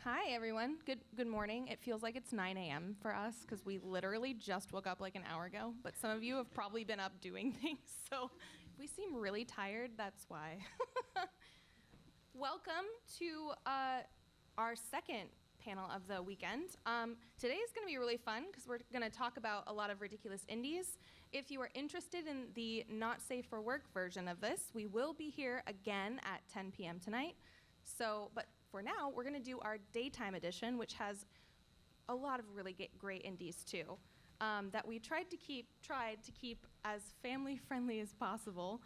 Hi, everyone. Good morning. It feels like it's 9 a.m. for us because we literally just woke up like an hour ago, but some of you have probably been up doing things, so if we seem really tired, that's why. Welcome to our second panel of the weekend. Today is going to be really fun because we're going to talk about a lot of ridiculous indies. If you are interested in the not safe for work version of this, we will be here again at 10 p.m. tonight. But for now, we're going to do our daytime edition, which has a lot of really great indies too, that we tried to keep as family friendly as possible.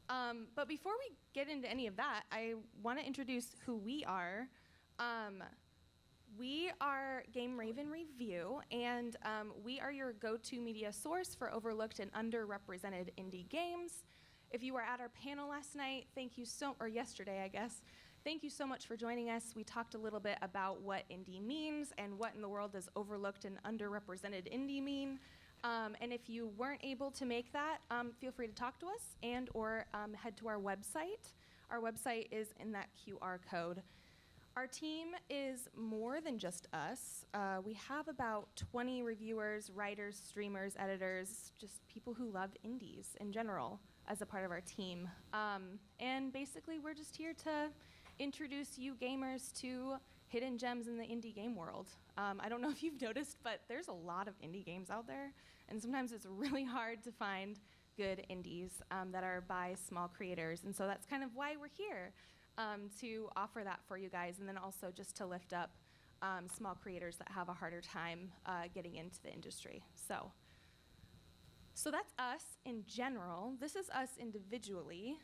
But before we get into any of that, I want to introduce who we are. We are Game Raven Review, and we are your go-to media source for overlooked and underrepresented indie games. If you were at our panel last night, or yesterday, I guess, thank you so much for joining us. We talked a little bit about what indie means and what in the world does overlooked and underrepresented indie mean. And if you weren't able to make that, feel free to talk to us or head to our website. Our website is in that QR code. Our team is more than just us. We have about 20 reviewers, writers, streamers, editors, just people who love indies in general as a part of our team. And basically, we're just here to introduce you gamers to hidden gems in the indie game world. I don't know if you've noticed, but there's a lot of indie games out there, and sometimes it's really hard to find good indies that are by small creators, and so that's kind of why we're here, to offer that for you guys, and then also just to lift up small creators that have a harder time getting into the industry. So that's us in general. This is us individually.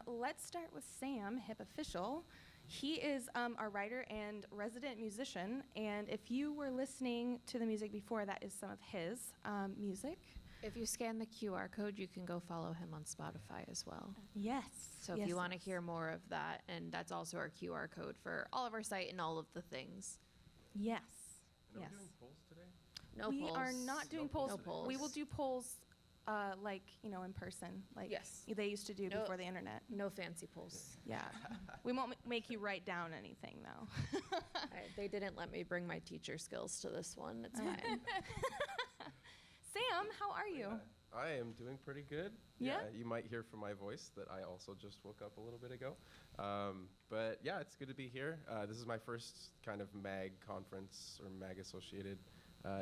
Let's start with Sam, hip official. He is our writer and resident musician, and if you were listening to the music before, that is some of his music. If you scan the QR code, you can go follow him on Spotify as well. Yes. So if you want to hear more of that, and that's also our QR code for all of our site and all of the things. Yes. And are we doing polls today? No we polls. We are not doing polls. No polls. We will do polls in person, like yes. they used to do before the internet. No fancy polls. Yeah. We won't make you write down anything, though. They didn't let me bring my teacher skills to this one. It's fine. Sam, how are you? Yeah, I am doing pretty good. Yeah? You might hear from my voice that I also just woke up a little bit ago. But yeah, it's good to be here. This is my first kind of MAG conference or MAG associated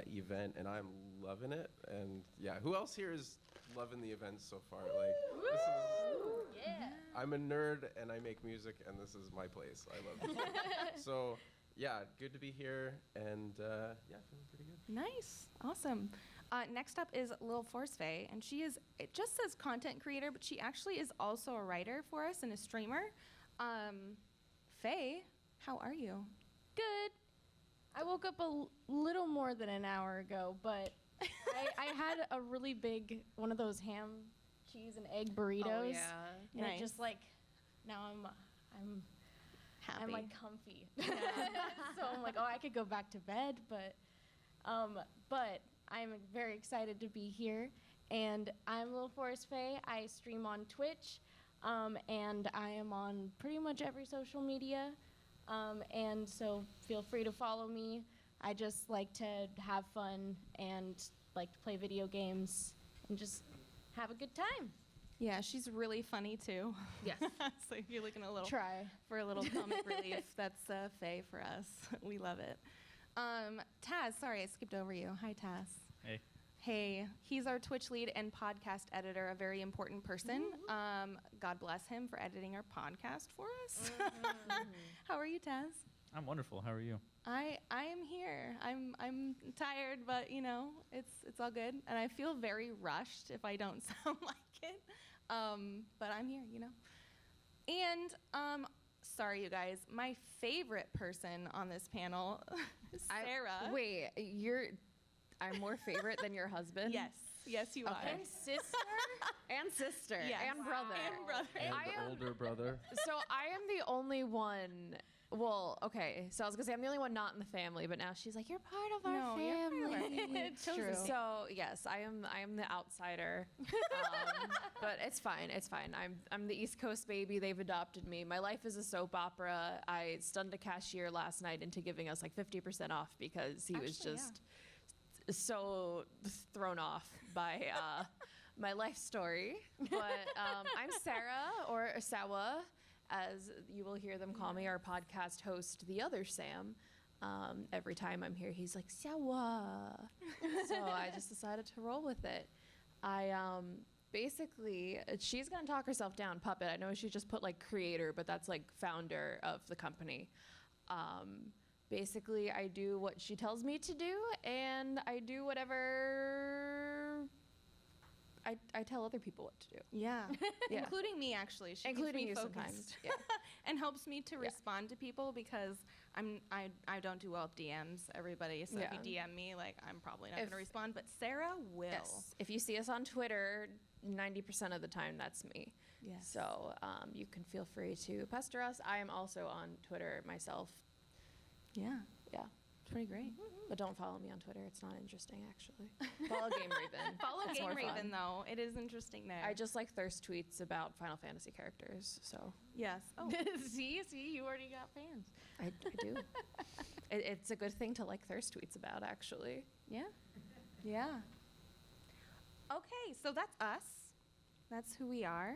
event, and I'm loving it. And yeah, who else here is loving the event so far? Like, I'm a nerd and I make music, and this is my place. I love it. So yeah, good to be here, and feeling pretty good. Nice, awesome. Next up is Lil Force Faye, and it just says content creator, but she actually is also a writer for us and a streamer. Faye, how are you? Good. I woke up a little more than an hour ago, but I had a really big one of those ham, cheese, and egg burritos. Oh, yeah. And Nice. it just now I'm Happy. I'm like comfy. So I'm like, I could go back to bed, but I'm very excited to be here. And I'm Lil Forest Faye. I stream on Twitch, and I am on pretty much every social media. And so feel free to follow me. I just like to have fun and like to play video games and just have a good time. Yeah, she's really funny too. Yes. So if you're looking Try. for a little comic relief, that's Faye for us. We love it. Taz, sorry, I skipped over you. Hi, Taz. Hey. Hey, he's our Twitch lead and podcast editor, a very important person. God bless him for editing our podcast for us. How are you, Taz? I'm wonderful. How are you? I am here. I'm tired, but it's all good. And I feel very rushed if I don't sound like it. But I'm here, And sorry, you guys. My favorite person on this panel is Sarah. I'm more favorite than your husband? Yes. Yes, you Okay. are. And sister. And sister. Yes. And brother. And brother. And I am- older brother. So I am the only one. Well, okay. So I was gonna say I'm the only one not in the family, but now she's like, you're part of our No, you're part of our family. family. It's true. So yes, I am the outsider, but it's fine. It's fine. I'm the East Coast baby. They've adopted me. My life is a soap opera. I stunned a cashier last night into giving us like 50% off because he was Actually, yeah. just so thrown off by my life story. But I'm Sarah, or Sawa, as you will hear them call me, our podcast host, the other Sam. Every time I'm here, he's like, Sawa. So I just decided to roll with it. I basically, she's going to talk herself down, Puppet. I know she just put like creator, but that's like founder of the company. Basically, I do what she tells me to do, and I do whatever I tell other people what to do. Yeah. Yeah. Including me, actually. She Including keeps you me focused. sometimes. Yeah. And helps me to Yeah. respond to people because I don't do well with DMs, everybody. So if Yeah. you DM me, like, I'm probably not If- going to respond. But Sarah will. Yes. If you see us on Twitter, 90% of the time that's me. Yes. So you can feel free to pester us. I am also on Twitter myself. Yeah. Yeah. It's pretty great. But don't follow me on Twitter. It's not interesting, actually. Follow Game Raven. Follow It's Game more Raven, fun. though. It is interesting there. I just like thirst tweets about Final Fantasy characters. So Yes. Oh. see, you already got fans. I do. It's a good thing to like thirst tweets about, actually. Yeah. Yeah. Okay, so that's us. That's who we are.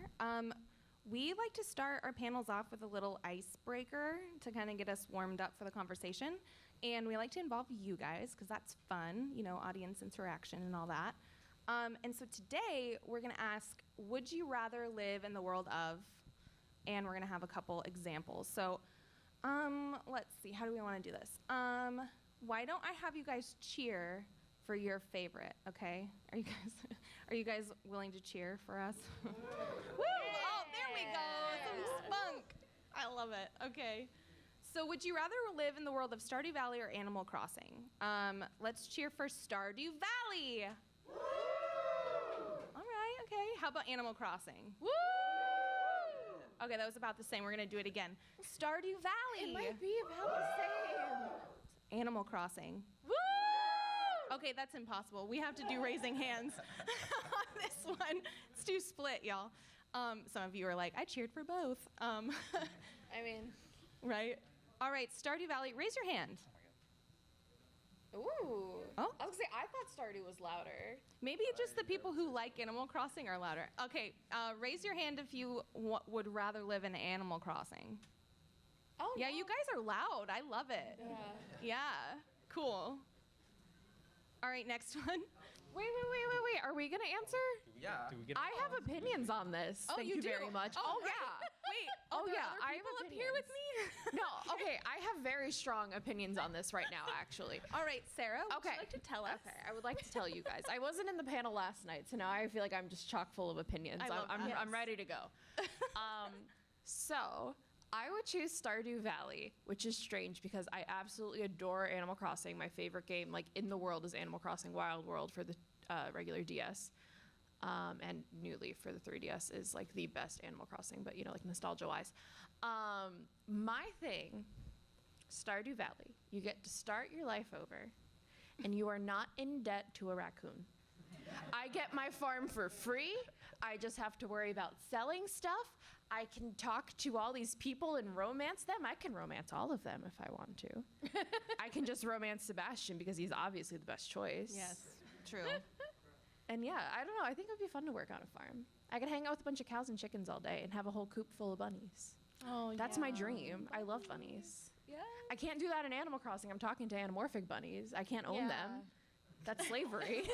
We like to start our panels off with a little icebreaker to kind of get us warmed up for the conversation. And we like to involve you guys because that's fun, you know, audience interaction and all that. And so today we're going to ask, would you rather live in the world of, and we're going to have a couple examples. So let's see, how do we want to do this? Why don't I have you guys cheer for your favorite, okay? Are you guys willing to cheer for us? Woo! Oh, there we go. Some spunk. I love it. Okay. So would you rather live in the world of Stardew Valley or Animal Crossing? Let's cheer for Stardew Valley. All right, okay. How about Animal Crossing? Woo! Okay, that was about the same. We're going to do it again. Stardew Valley. It might be about the same. Animal Crossing. Woo! Okay, that's impossible. We have to do raising hands on this one. It's too split, y'all. Some of you are like, I cheered for both. I mean, Right? All right, Stardew Valley, raise your hand. ooh. Oh. I was gonna say, I thought Stardew was louder. Maybe just the people who like Animal Crossing are louder. Okay, raise your hand if you would rather live in Animal Crossing. Oh, Yeah, no. you guys are loud. I love it. Yeah. Yeah, cool. All right, next one. Wait. Are we gonna answer? Yeah. Do we get I have opinions on this. Oh, Thank you you do? very much. Oh, Oh, right. yeah. Wait, Oh, there yeah, other I have people up here with me? No, okay. I have very strong opinions on this right now, actually. All right, Sarah, would Okay. you like to tell us? Okay, I would like to tell you guys. I wasn't in the panel last night, so now I feel like I'm just chock full of opinions. I love I'm that. ready to go. So I would choose Stardew Valley, which is strange because I absolutely adore Animal Crossing. My favorite game, like in the world, is Animal Crossing Wild World for the regular DS. And New Leaf for the 3DS is like the best Animal Crossing, but you know, like nostalgia-wise. My thing, Stardew Valley, you get to start your life over, and you are not in debt to a raccoon. I get my farm for free. I just have to worry about selling stuff. I can talk to all these people and romance them. I can romance all of them if I want to. I can just romance Sebastian because he's obviously the best choice. Yes, true. And yeah, I don't know. I think it would be fun to work on a farm. I could hang out with a bunch of cows and chickens all day and have a whole coop full of bunnies. Oh, That's my dream. I love bunnies. Yeah. I can't do that in Animal Crossing. I'm talking to anamorphic bunnies. I can't own them. That's slavery.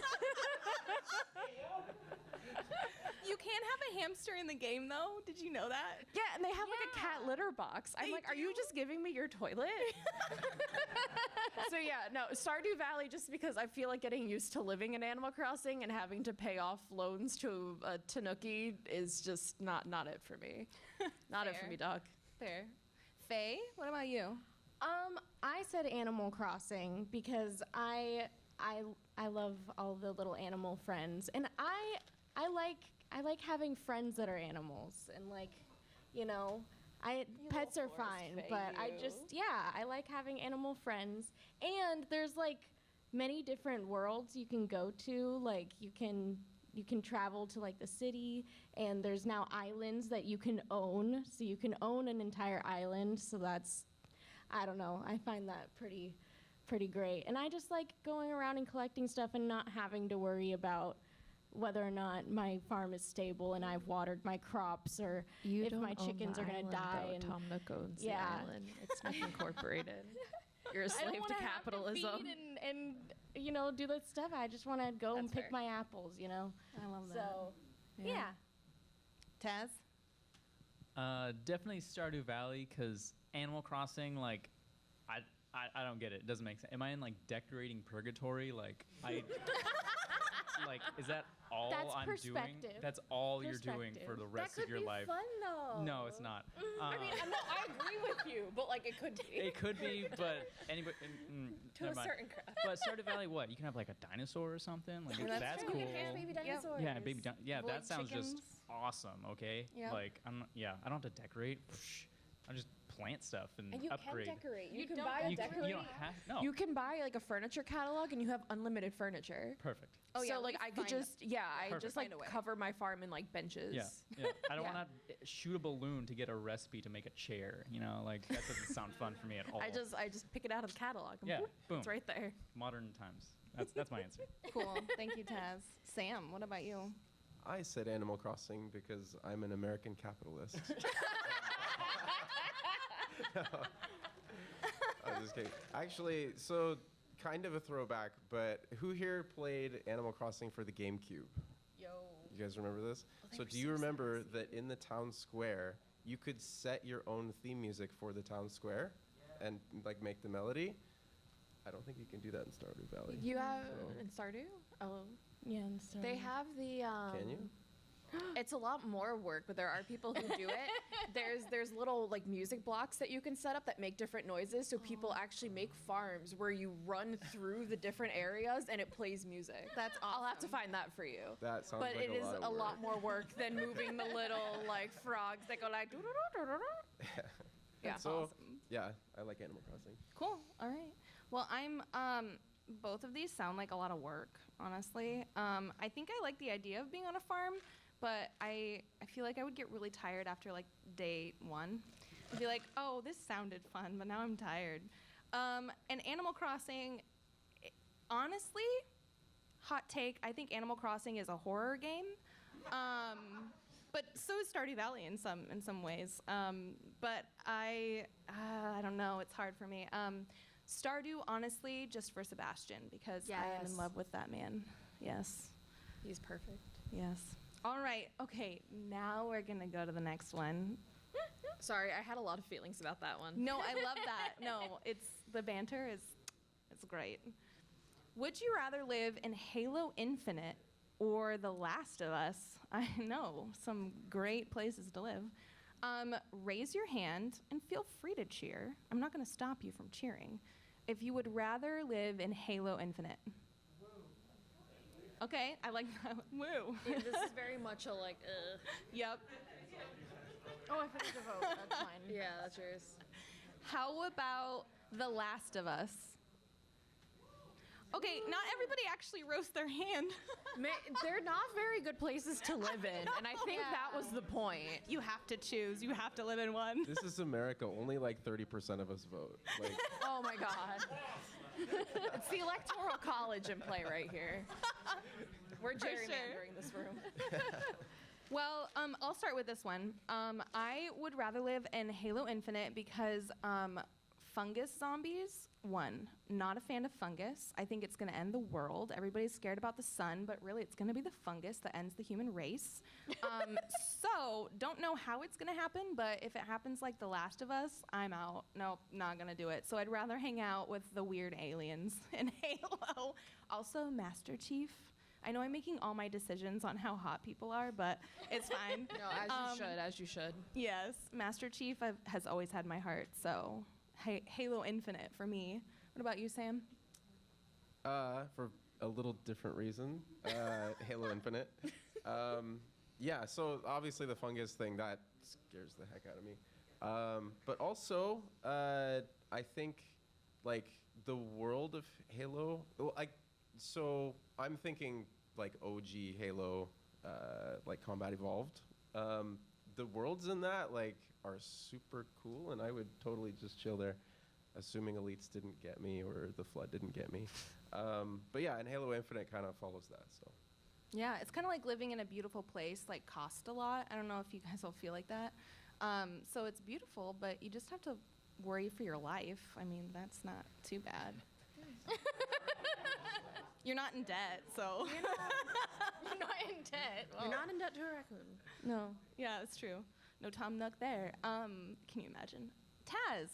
You can have a hamster in the game, though. Did you know that? Yeah, and they have like a cat Yeah. litter box. I'm They like, are you do? just giving me your toilet? So yeah, no, Stardew Valley, just because I feel like getting used to living in Animal Crossing and having to pay off loans to a Tanuki is just not it for me. Not it for Fair. me, dog. Fair. Faye, what about you? I said Animal Crossing because I I love all the little animal friends, and I like having friends that are animals, and like, you know, pets are fine, but I like having animal friends, and there's like many different worlds you can go to. Like you can travel to like the city, and there's now islands that you can own, so you can own an entire island. So that's, I don't know, I find that pretty great. And I just like going around and collecting stuff and not having to worry about whether or not my farm is stable and I've watered my crops, or if my chickens are gonna die. Though, and Tom Nook owns yeah. the island. It's not incorporated. You're a slave to capitalism. I don't want to have to feed and you know, do that stuff. I just want to go and pick my apples, you know. I love that. So, yeah. Taz? Definitely Stardew Valley, because Animal Crossing, like, I don't get it. It doesn't make sense. Am I in like decorating purgatory? Like like, is that all That's I'm perspective. doing? That's all you're doing for the rest of your life. That could be fun, though. No, it's not. I mean, no, I agree with you, but like it could be. It could be, but anybody to never a mind. certain crowd. But Stardew Valley, what? You can have like a dinosaur or something. Like That's that's true. cool. You can. Baby dinosaurs. Yeah, baby. Yeah, Like that sounds chickens. just awesome. Okay. Yep. Like I don't have to decorate. I just plant stuff and, And you upgrade. can decorate. You can don't buy a You decorating. don't have no. You can buy like a furniture catalog, and you have unlimited furniture. Perfect. Oh, yeah, So like we I could find- just I Perfect. just like Find a way. cover my farm in like benches. Yeah, yeah. I don't Yeah. want to shoot a balloon to get a recipe to make a chair. You know, like that doesn't sound fun for me at all. I just pick it out of the catalog. And Yeah, boop, boom. It's right there. Modern times. That's my answer. Cool. Thank you, Taz. Sam, what about you? I said Animal Crossing because I'm an American capitalist. I'm just kidding. Actually, so kind of a throwback, but who here played Animal Crossing for the GameCube? Yo. You guys remember this? So do you remember that in the town square, you could set your own theme music for the town square and like make the melody? I don't think you can do that in Stardew Valley. You have So- in Stardew? Oh, Yeah, and so they have the. Can you? It's a lot more work, but there are people who do it. There's little like music blocks that you can set up that make different noises, so people actually make farms where you run through the different areas and it plays music. That's I'll have to awesome. find that for you. That sounds But like it is a a lot work. more work than moving the little like frogs that go like. Yeah. So, awesome. yeah, I like Animal Crossing. Cool. All right. Well, I'm both of these sound like a lot of work, honestly. I think I like the idea of being on a farm, but I feel like I would get really tired after like day one. I'd be like, oh, this sounded fun, but now I'm tired. And Animal Crossing, honestly, hot take, I think Animal Crossing is a horror game. But so is Stardew Valley in some ways. But I don't know. It's hard for me. Stardew, honestly, just for Sebastian, because I am in Yes. love with that man. Yes. He's perfect. Yes. All right. Okay. Now we're gonna go to the next one. Sorry, I had a lot of feelings about that one. No, I love that. No, it's the banter is, it's great. Would you rather live in Halo Infinite or The Last of Us? I know, some great places to live. Raise your hand and feel free to cheer. I'm not going to stop you from cheering. If you would rather live in Halo Infinite. Okay, I like that. Woo. This is very much a like. Yep. Oh, I forgot to vote. That's fine. Yeah, that's yours. How about The Last of Us? Okay, not everybody actually rose their hand. They're not very good places to live in, and I think that was the point. You have to choose. You have to live in one. This is America. Only like 30% of us vote. Like, Oh my god. It's the electoral college in play right here. We're For sure. gerrymandering this room. Well, I'll start with this one. I would rather live in Halo Infinite because fungus zombies, one, not a fan of fungus. I think it's going to end the world. Everybody's scared about the sun, but really it's going to be the fungus that ends the human race. So, don't know how it's going to happen, but if it happens like The Last of Us, I'm out. Nope, not going to do it. So I'd rather hang out with the weird aliens in Halo. Also, Master Chief. I know I'm making all my decisions on how hot people are, but it's fine. No, as you should. Yes, Master Chief has always had my heart, so Halo Infinite for me. What about you, Sam? For a little different reason, Halo Infinite. Yeah, so obviously the fungus thing, that scares the heck out of me. But also, I think, like, the world of Halo, so I'm thinking, like, OG Halo, like, Combat Evolved. The worlds in that, like, are super cool, and I would totally just chill there, assuming Elites didn't get me or the Flood didn't get me. But yeah, and Halo Infinite kind of follows that, so. Yeah, it's kind of like living in a beautiful place, like cost a lot. I don't know if you guys all feel like that. So it's beautiful, but you just have to worry for your life. I mean, that's not too bad. You're not in debt, so. You're not in debt. You're not in debt to a raccoon. No. Yeah, that's true. No Tom Nook there. Can you imagine? Taz.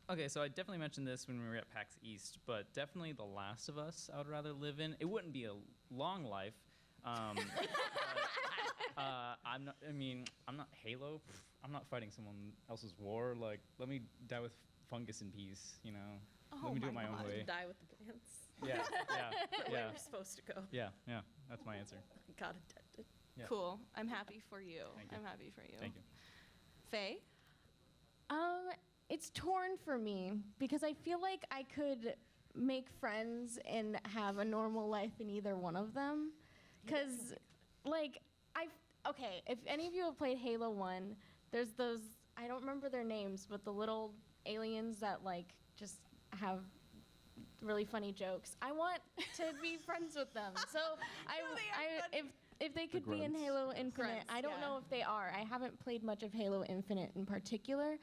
Okay, so I definitely mentioned this when we were at PAX East, but definitely The Last of Us I would rather live in. It wouldn't be a long life. But, I'm not Halo. I'm not fighting someone else's war. Like, let me die with fungus in peace, you know? Let me do it my own way. Die with the plants. Yeah, Where yeah, we're supposed to go. yeah. That's my answer. Got intended. Yeah. Cool. I'm happy for you. Thank you. I'm happy for you. Thank you. Faye? It's torn for me because I feel like I could make friends and have a normal life in either one of them. Because, like, okay, if any of you have played Halo 1, there's those, I don't remember their names, but the little aliens that, like, just have really funny jokes. I want to be friends with them. So if they could be in grunts. Halo Infinite, Grunts, I don't yeah. know if they are. I haven't played much of Halo Infinite in particular,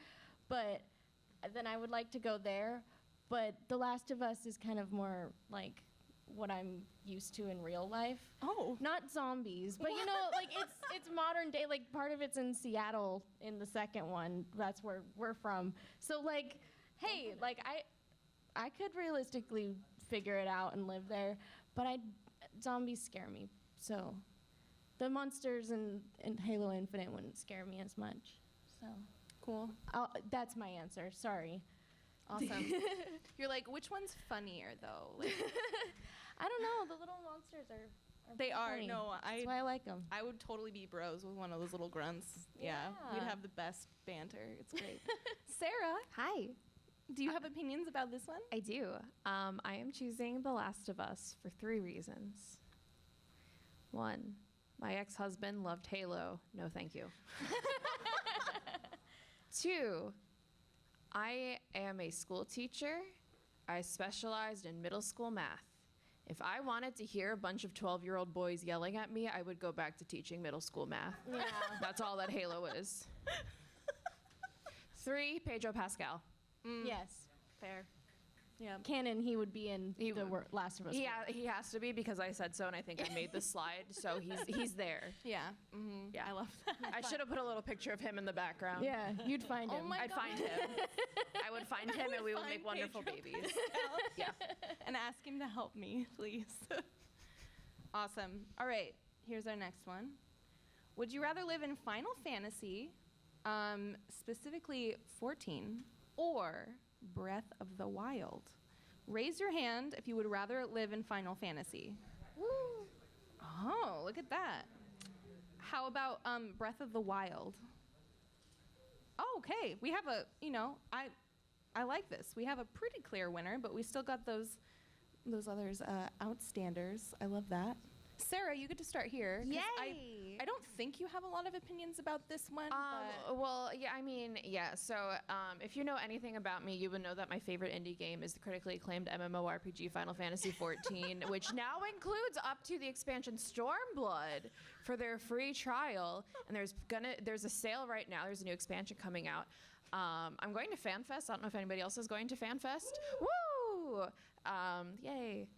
but then I would like to go there. But The Last of Us is kind of more like what I'm used to in real life. Oh. Not zombies, but you know, like it's modern day. Like part of it's in Seattle in the second one. That's where we're from. So like, hey, like I could realistically figure it out and live there, but zombies scare me. So the monsters in Halo Infinite wouldn't scare me as much. So Cool. that's my answer. Sorry. Awesome. You're like, which one's funnier, though? Like, I don't know. The little monsters are they pretty are. funny. No, That's why I like them. I would totally be bros with one of those little grunts. Yeah. We'd Yeah. have the best banter. It's great. Sarah, Hi, do you have opinions about this one? I do. I am choosing The Last of Us for 3 reasons. 1, my ex-husband loved Halo. No, thank you. 2, I am a school teacher. I specialized in middle school math. If I wanted to hear a bunch of 12-year-old boys yelling at me, I would go back to teaching middle school math. Yeah. That's all that Halo is. 3, Pedro Pascal. Yes. Fair. Yeah. Canon, he would be in He the would. Last of Us. Yeah, he has to be because I said so, and I think I made the slide, so he's there. Yeah. Mm-hmm. Yeah. I love that. I should have put a little picture of him in the background. Yeah, you'd find Oh him. my I'd God. find him. I would find him, and we would make Find wonderful Pedro babies. Yeah. And ask him to help me, please. Awesome. All right. Here's our next one. Would you rather live in Final Fantasy, specifically 14, or Breath of the Wild? Raise your hand if you would rather live in Final Fantasy. Oh, look at that. How about Breath of the Wild? Oh, okay. We have I like this. We have a pretty clear winner, but we still got those others outstanders. I love that. Sarah, you get to start here. 'Cause Yay! I don't think you have a lot of opinions about this one. but Well, yeah, I mean, yeah. So, if you know anything about me, you would know that my favorite indie game is the critically acclaimed MMORPG Final Fantasy XIV, which now includes up to the expansion Stormblood for their free trial. And there's a sale right now. There's a new expansion coming out. I'm going to FanFest. I don't know if anybody else is going to FanFest. Woo! Yay.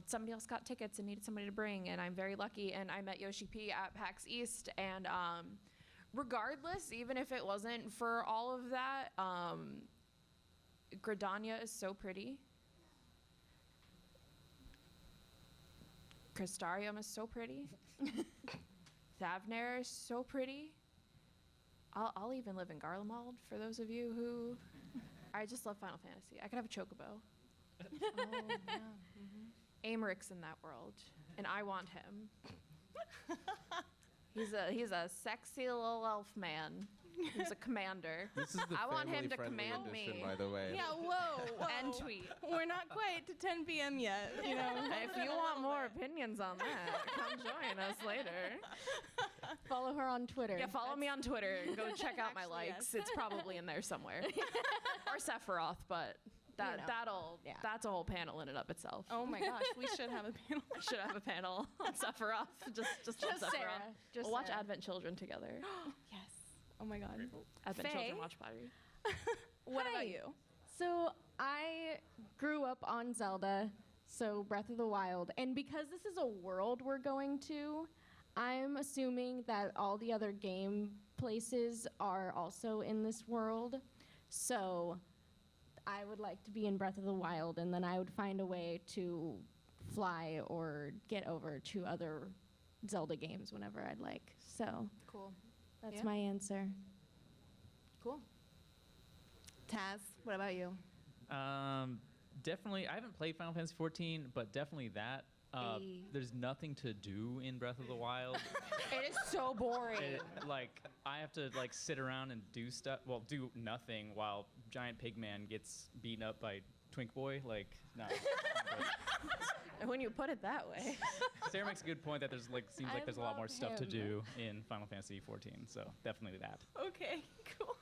Somebody else got tickets and needed somebody to bring, and I'm very lucky. And I met Yoshi P at PAX East, and regardless, even if it wasn't for all of that, Gridania is so pretty. Crystarium is so pretty. Thavnair is so pretty. I'll even live in Garlemald for those of you who. I just love Final Fantasy. I could have a chocobo. Americ's in that world, and I want him. He's a sexy little elf man. He's a commander. This is the I want him to family-friendly command edition, me. by the way. Yeah, whoa. And tweet. We're not quite to 10 p.m. yet, you know. If you want more opinions on that, come join us later. Follow her on Twitter. Yeah, follow me on Twitter. Go check out my Actually, likes. yes. It's probably in there somewhere. Or Sephiroth, but that's a whole panel in and of itself. Oh my gosh, we should have a panel. I should have a panel on Sephiroth. Just on Sephiroth. Sarah. Just We'll watch Sarah. Advent Children together. Yes. Oh my god. Advent Faye? Children watch party. What Hi. about you? So I grew up on Zelda, so Breath of the Wild, and because this is a world we're going to, I'm assuming that all the other game places are also in this world. So I would like to be in Breath of the Wild, and then I would find a way to fly or get over to other Zelda games whenever I'd like. So Cool. that's Yeah. my answer. Cool. Taz, what about you? Definitely, I haven't played Final Fantasy 14, but definitely that. Hey. There's nothing to do in Breath of the Wild. It is so boring. Like, I have to like sit around and do stuff. Well, do nothing while Giant Pigman gets beaten up by Twink Boy. Like, no. And when you put it that way. Sarah makes a good point that there's like seems like I there's a lot more love stuff to him. do in Final Fantasy 14. So definitely that. Okay, cool.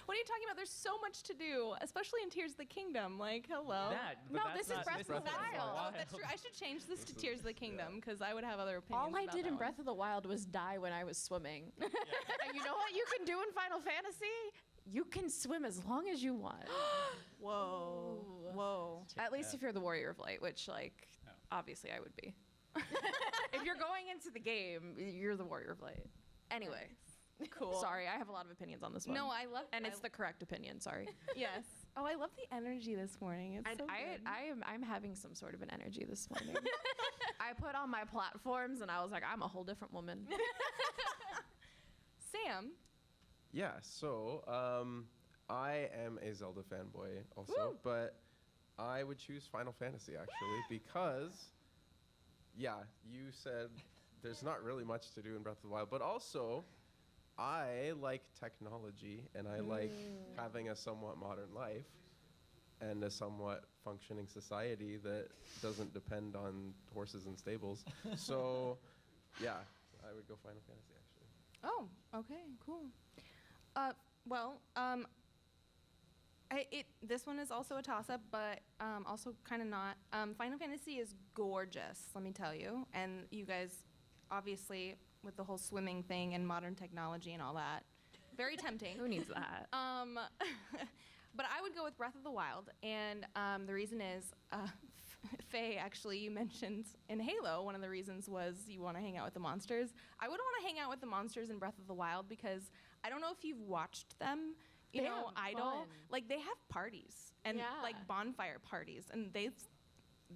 What are you talking about? There's so much to do, especially in Tears of the Kingdom. Like, hello. No, this is Breath of the Wild. Oh, that's true. I should change this to Tears of the Kingdom because I would have other opinions. All I about did that in one. Breath of the Wild was die when I was swimming. And you know what you can do in Final Fantasy? You can swim as long as you want. Whoa. Whoa. At least if you're the Warrior of Light, which, like, obviously I would be. If you're going into the game, you're the Warrior of Light. Anyway. Cool. Sorry, I have a lot of opinions on this one. No, I love And I- it's the correct opinion, sorry. Yes. Oh, I love the energy this morning. It's so good. I'm having some sort of an energy this morning. I put on my platforms and I was like, I'm a whole different woman. Sam. Yeah, so I am a Zelda fanboy also, Woo. but I would choose Final Fantasy actually because, yeah, you said there's not really much to do in Breath of the Wild, but also I like technology and I like having a somewhat modern life and a somewhat functioning society that doesn't depend on horses and stables. So, yeah, I would go Final Fantasy actually. Oh, okay, cool. This one is also a toss-up, but also kind of not. Final Fantasy is gorgeous, let me tell you. And you guys, obviously, with the whole swimming thing and modern technology and all that, very tempting. Who needs that? But I would go with Breath of the Wild, and the reason is, Faye, actually, you mentioned in Halo, one of the reasons was you want to hang out with the monsters. I would want to hang out with the monsters in Breath of the Wild because I don't know if you've watched them, you They know, have Idol. fun. Like, they have parties and, Yeah. like, bonfire parties, and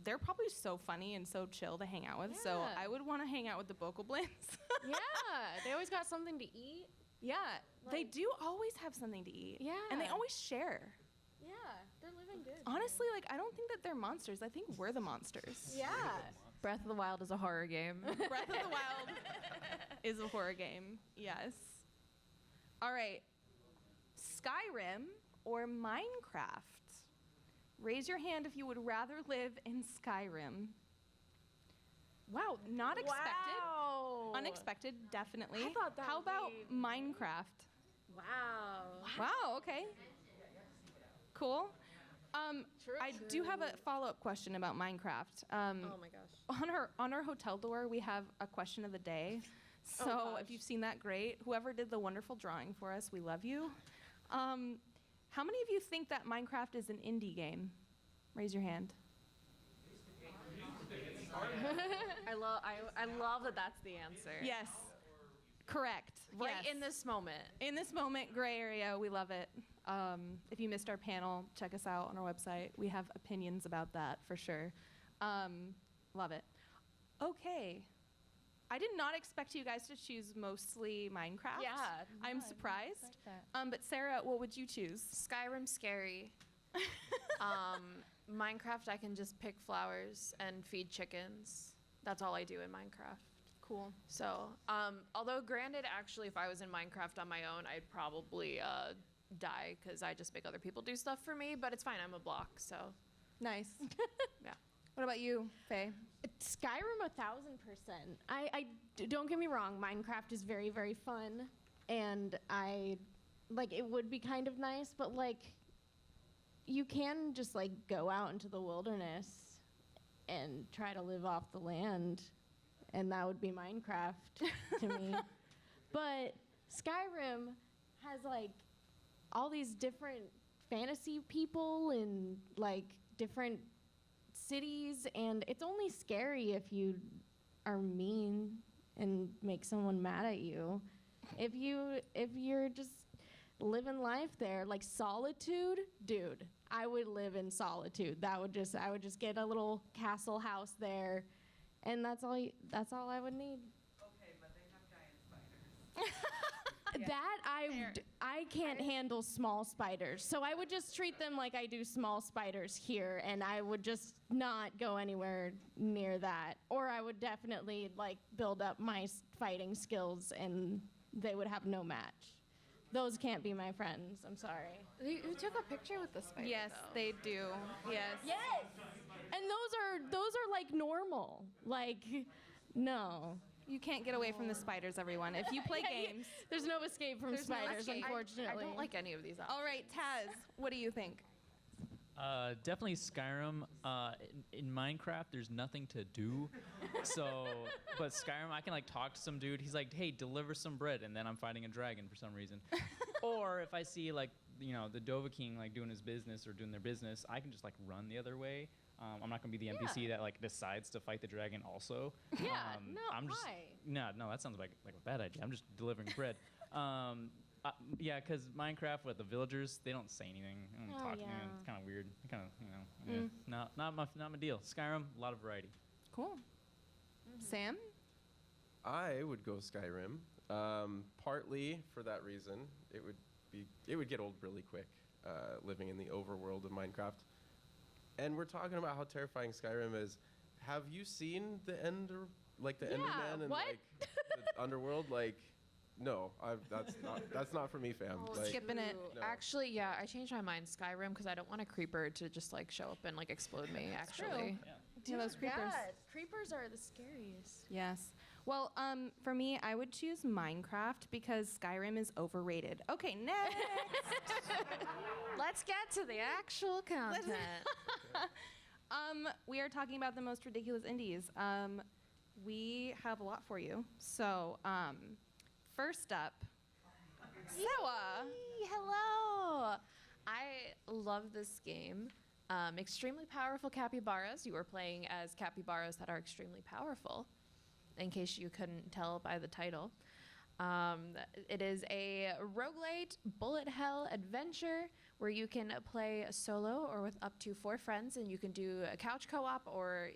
they're probably so funny and so chill to hang out with, so Yeah. I would want to hang out with the Bokoblins. Yeah, they always got something to eat. Yeah, they Like- do always have something to eat. Yeah. And they always share. Yeah, they're living good. Honestly, like, I don't think that they're monsters. I think we're the monsters. Yeah. Breath of the Wild is a horror game. Breath of the Wild is a horror game. Yes. All right. Skyrim or Minecraft? Raise your hand if you would rather live in Skyrim. Wow, not expected. Wow. Unexpected, definitely. I thought that How would about be- Minecraft? Wow. Wow, okay. Cool. I do have a follow-up question about Minecraft. Oh my gosh. On our hotel door, we have a question of the day. So gosh. if you've seen that, great. Whoever did the wonderful drawing for us, we love you. How many of you think that Minecraft is an indie game? Raise your hand. I love that that's the answer. Yes. Correct. Right Yes. in this moment. In this moment, gray area, we love it. If you missed our panel, check us out on our website. We have opinions about that for sure. Love it. Okay. I did not expect you guys to choose mostly Minecraft. Yeah. I'm surprised. But Sarah, what would you choose? Skyrim scary. Minecraft, I can just pick flowers and feed chickens. That's all I do in Minecraft. Cool. So, although granted, actually, if I was in Minecraft on my own, I'd probably die because I just make other people do stuff for me. But it's fine. I'm a block, so Nice. yeah. What about you, Faye? Skyrim 1000%. Don't get me wrong, Minecraft is very, very fun, and it would be kind of nice, but you can just go out into the wilderness and try to live off the land, and that would be Minecraft to me. But Skyrim has all these different fantasy people and different cities, and it's only scary if you are mean and make someone mad at you. If you're just living life there, Solitude, dude, I would live in Solitude. I would just get a little castle house there, and that's all I would need. Okay, but they have giant spiders. That I can't handle small spiders, so I would just treat them like I do small spiders here, and I would just not go anywhere near that. Or I would definitely build up my fighting skills, and they would have no match. Those can't be my friends. I'm sorry. You took a picture with the spider. Yes, though. they do. Yes. Yes. And those are normal. No. You can't get away from the spiders, everyone. If you play games. There's no escape from There's no spiders, escape. unfortunately. I don't like any of these. All right, Taz, what do you think? Definitely Skyrim. In Minecraft, there's nothing to do. But Skyrim, I can talk to some dude. He's like, "Hey, deliver some bread," and then I'm fighting a dragon for some reason. Or if I see the Dova King doing his business or doing their business, I can just run the other way. I'm not gonna be the NPC that decides to fight the dragon also. Yeah, why? No, that sounds like a bad idea. I'm just delivering bread. Yeah, because Minecraft with the villagers, they don't say anything. They don't talk. Yeah. It's kind of weird. Kind of, not my deal. Skyrim, a lot of variety. Cool. Sam? I would go Skyrim, partly for that reason. It would get old really quick, living in the overworld of Minecraft. And we're talking about how terrifying Skyrim is. Have you seen the Enderman and what? The Underworld? No, that's not for me, fam. Skipping it. No. Actually, yeah, I changed my mind. Skyrim, because I don't want a creeper to just show up and explode me. Actually, Yeah, those creepers. Yeah, creepers are the scariest. Yes. Well, for me, I would choose Minecraft because Skyrim is overrated. Okay, next. let's get to the actual content. We are talking about the most ridiculous indies. We have a lot for you. So, first up, Sewa. Hello. I love this game. Extremely powerful capybaras. You are playing as capybaras that are extremely powerful, in case you couldn't tell by the title. It is a roguelite bullet hell adventure where you can play solo or with up to 4 friends, and you can do a couch co-op, or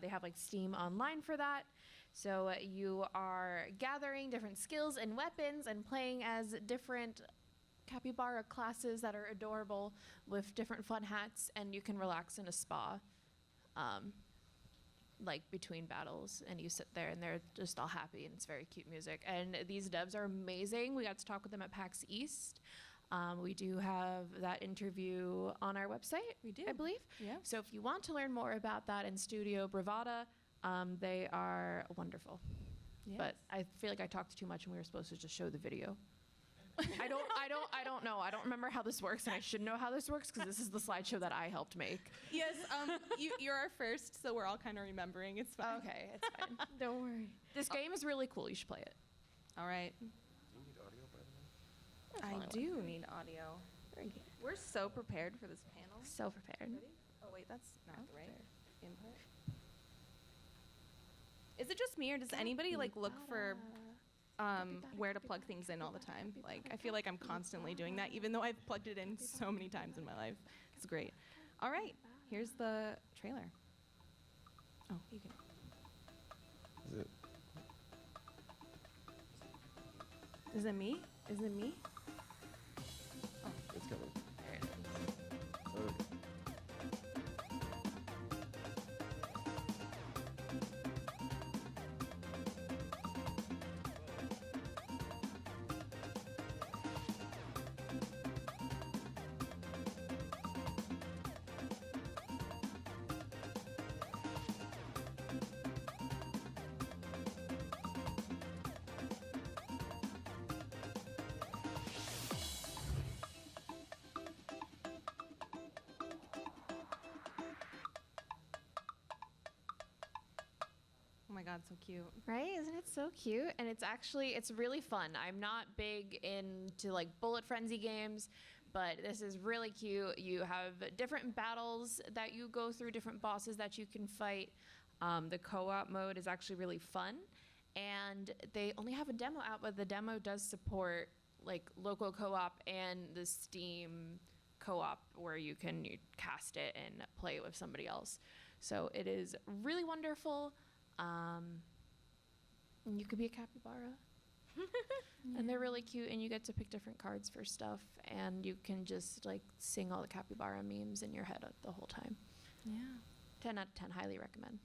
they have Steam Online for that. So you are gathering different skills and weapons and playing as different capybara classes that are adorable with different fun hats, and you can relax in a spa between battles, and you sit there and they're just all happy, and it's very cute music. And these devs are amazing. We got to talk with them at PAX East. We do have that interview on our website, We do. I believe. Yeah. So if you want to learn more about that in Studio Bravada, they are wonderful. Yes. But I feel like I talked too much, and we were supposed to just show the video. I don't know. I don't remember how this works, and I should know how this works because this is the slideshow that I helped make. Yes, you're our first, so we're all kind of remembering. It's fine. Okay, it's fine. Don't worry. This game is really cool. You should play it. All right. Do you need audio, by the way? I do need audio. We're so prepared for this panel. So prepared. Oh, wait, that's not the right input. Is it just me, or does anybody look for where to plug things in all the time? I feel like I'm constantly doing that, even though I've plugged it in so many times in my life. It's great. All right, here's the trailer. Oh, you can. Is it? Is it me? Is it me? It's coming. There it is. Okay. That's so cute. Right? Isn't it so cute? And it's really fun. I'm not big into like bullet frenzy games, but this is really cute. You have different battles that you go through, different bosses that you can fight. The co-op mode is actually really fun. And they only have a demo out, but the demo does support like local co-op and the Steam co-op where you can cast it and play it with somebody else. So it is really wonderful. And you could be a capybara. And they're really cute, and you get to pick different cards for stuff, and you can just like sing all the capybara memes in your head the whole time. Yeah. 10 out of 10, highly recommend.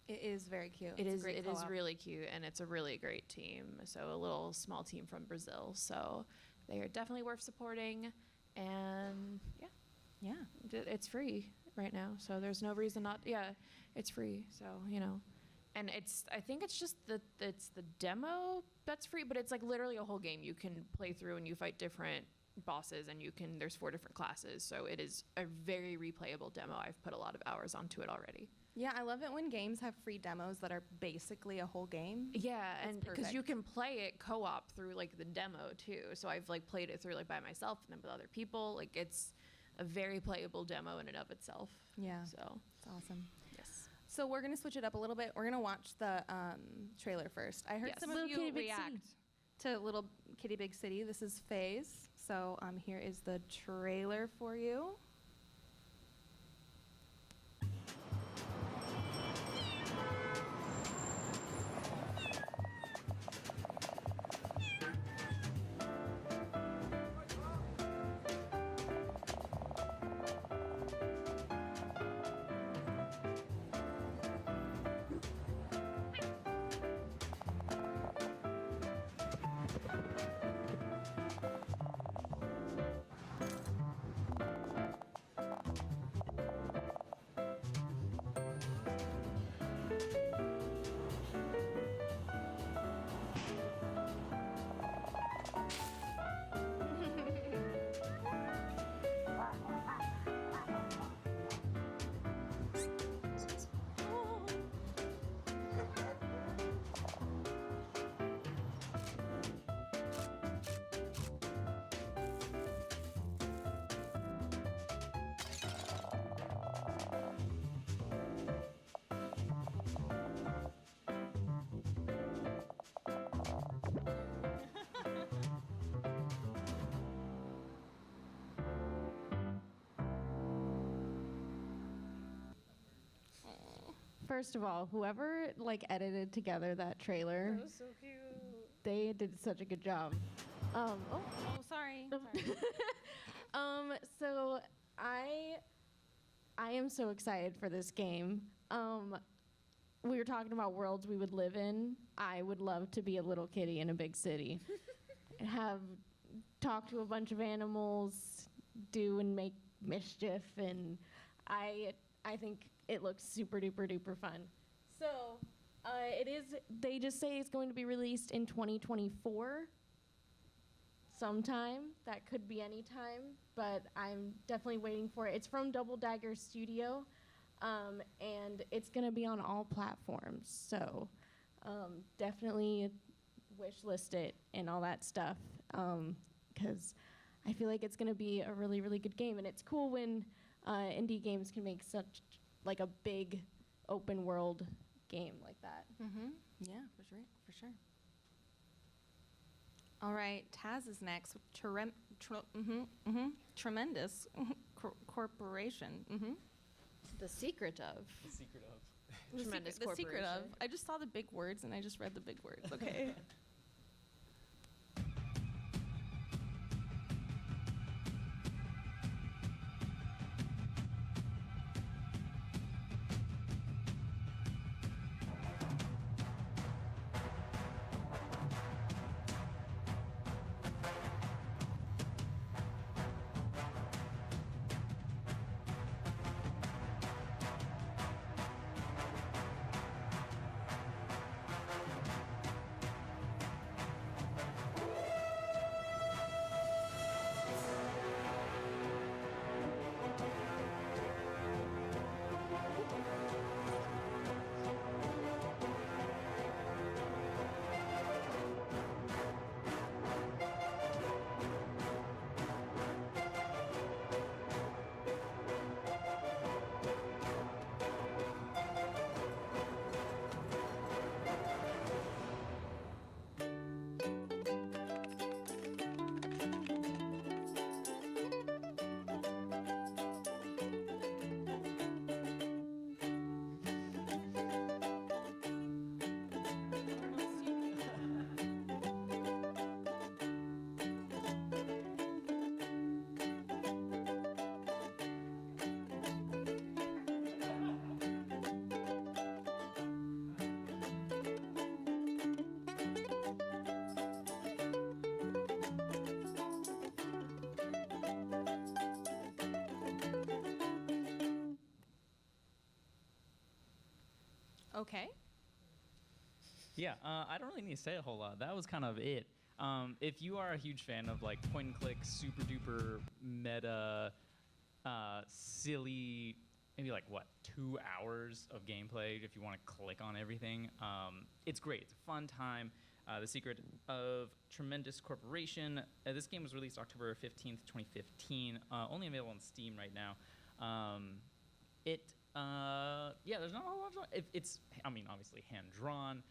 It is very cute. It It's a is. great It is co-op. really cute, and it's a really great team. So a little small team from Brazil. So they are definitely worth supporting, and yeah, Yeah. it's free right now. So there's no reason not. Yeah, it's free. So and I think it's just it's the demo that's free, but it's like literally a whole game you can play through, and you fight different bosses, and there's 4 different classes. So it is a very replayable demo. I've put a lot of hours onto it already. Yeah, I love it when games have free demos that are basically a whole game. Yeah, It's and because you perfect. can play it co-op through like the demo too. So I've like played it through like by myself and then with other people. Like it's a very playable demo in and of itself. Yeah. So It's awesome. yes. So we're going to switch it up a little bit. We're going to watch the trailer first. I heard Yes. some Little of you Kitty Big react City. to Little Kitty Big City. This is FaZe. So here is the trailer for you. First of all, whoever like edited together that trailer, so cute. they did such a good job. Oh, Sorry. so I am so excited for this game. We were talking about worlds we would live in. I would love to be a little kitty in a big city and talk to a bunch of animals, do and make mischief, and I think it looks super duper duper fun. So they just say it's going to be released in 2024 sometime. That could be any time, but I'm definitely waiting for it. It's from Double Dagger Studio, and it's going to be on all platforms. So definitely wish list it and all that stuff, because I feel like it's going to be a really, really good game. And it's cool when indie games can make such like a big open world game like that. Mm-hmm. Yeah, for sure. All right, Taz is next with Tremendous Corporation. Mm-hmm. The secret of The secret of. Tremendous The secret of. corporation. I just saw the big words and I just read the big words. Okay. Okay. Yeah, I don't really need to say a whole lot. That was kind of it. If you are a huge fan of like point and click, super duper meta, silly, maybe like what 2 hours of gameplay if you want to click on everything, it's great. It's a fun time. The Secret of Tremendous Corporation. This game was released October 15th, 2015. Only available on Steam right now. Yeah, there's not a whole lot. It's, I mean, obviously hand drawn.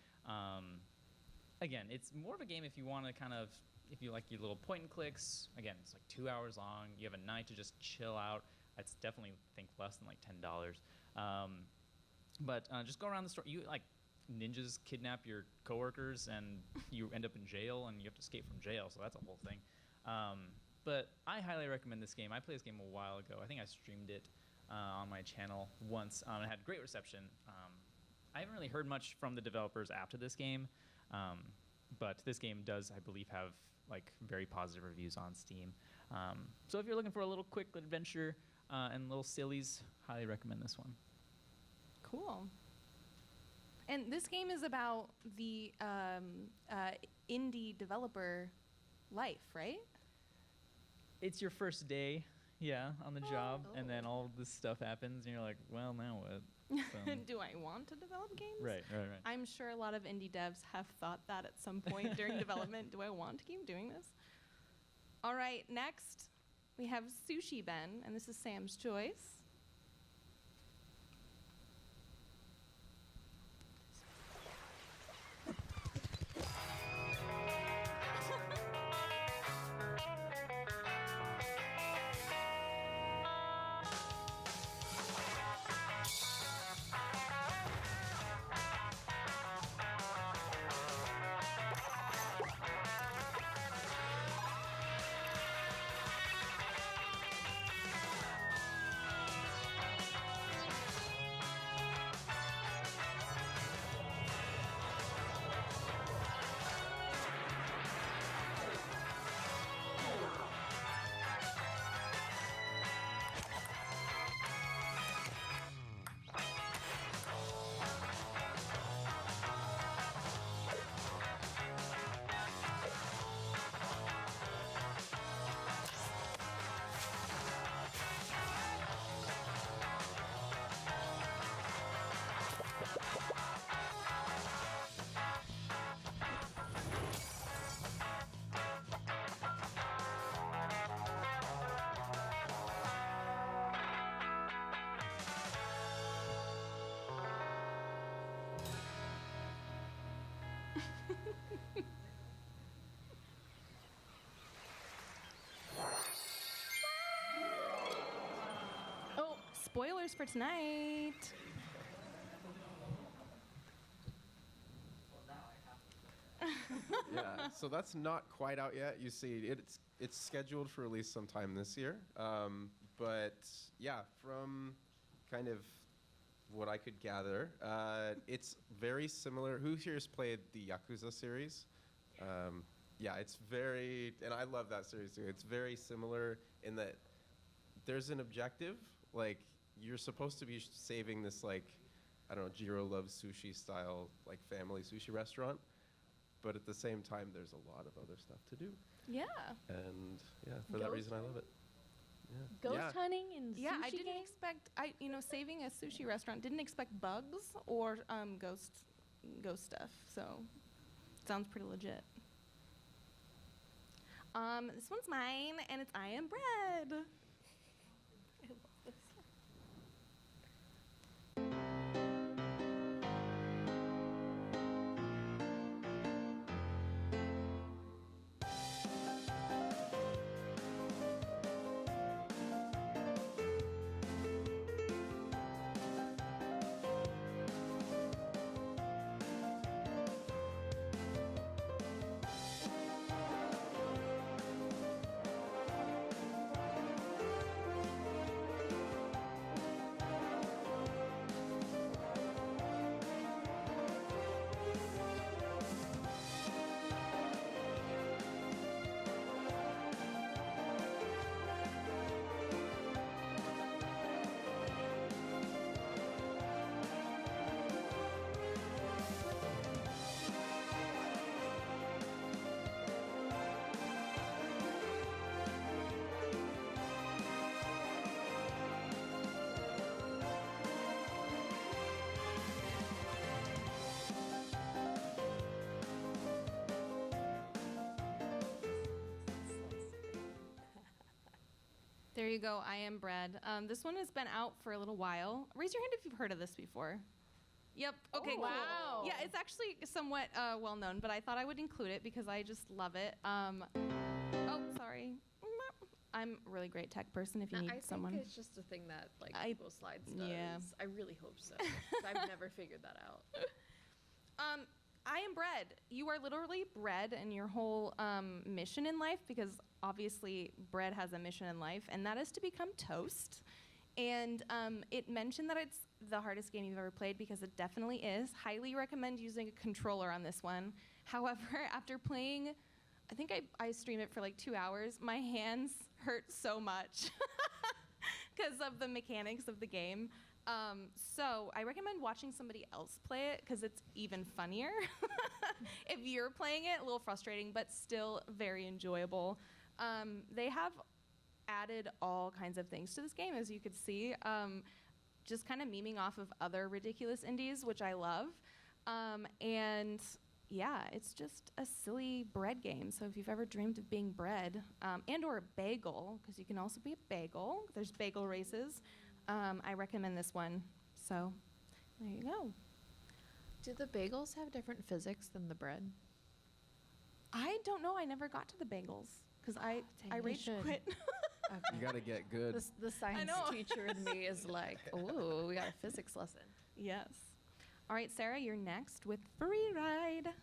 Again, it's more of a game if you want to kind of, if you like your little point and clicks. Again, it's like 2 hours long. You have a night to just chill out. It's definitely, I think, less than like $10. But just go around the store. You like ninjas kidnap your coworkers and you end up in jail and you have to escape from jail. So that's a whole thing. But I highly recommend this game. I played this game a while ago. I think I streamed it on my channel once. It had great reception. I haven't really heard much from the developers after this game, but this game does, I believe, have like very positive reviews on Steam. So if you're looking for a little quick adventure and little sillies, highly recommend this one. Cool. And this game is about the indie developer life, right? It's your first day, yeah, on the job, and then all this stuff happens, and you're like, well, now what? Do I want to develop games? Right. I'm sure a lot of indie devs have thought that at some point during development. Do I want to keep doing this? All right, next we have Sushi Ben, and this is Sam's choice. Oh, spoilers for tonight. Yeah, so that's not quite out yet. You see, it's scheduled for release sometime this year. But yeah, from kind of what I could gather, it's very similar. Who here has played the Yakuza series? Yeah, it's very, and I love that series too. It's very similar in that there's an objective. Like, you're supposed to be saving this, like, I don't know, Jiro loves sushi style, like, family sushi restaurant. But at the same time, there's a lot of other stuff to do. Yeah. And yeah, for that reason, I love it. Yeah. Ghost hunting and Yeah, sushi I didn't game? expect, saving a sushi restaurant, didn't expect bugs or ghost stuff. So, sounds pretty legit. This one's mine, and it's I Am Bread. I love this. There you go. I Am Bread. This one has been out for a little while. Raise your hand if you've heard of this before. Yep. Okay, cool. Wow. Yeah, it's actually somewhat well known, but I thought I would include it because I just love it. Oh, sorry. I'm a really great tech person if you need someone. I think it's just a thing that like Google Slides does. Yeah. I really hope so. 'Cause I've never figured that out. I am bread. You are literally bread in your whole mission in life, because obviously bread has a mission in life, and that is to become toast. And it mentioned that it's the hardest game you've ever played, because it definitely is. Highly recommend using a controller on this one. However, after playing, I think I streamed it for like 2 hours, my hands hurt so much because of the mechanics of the game. So I recommend watching somebody else play it, because it's even funnier. If you're playing it, a little frustrating, but still very enjoyable. They have added all kinds of things to this game, as you could see, just kind of memeing off of other ridiculous indies, which I love. And yeah, it's just a silly bread game. So if you've ever dreamed of being bread, and or a bagel, because you can also be a bagel. There's bagel races. I recommend this one. So there you go. Do the bagels have different physics than the bread? I don't know. I never got to the bagels because I you rage should. quit. Okay. You got to get good. The science know. teacher in me is like, ooh, we got a physics lesson. Yes. All right, Sarah, you're next with Free Ride.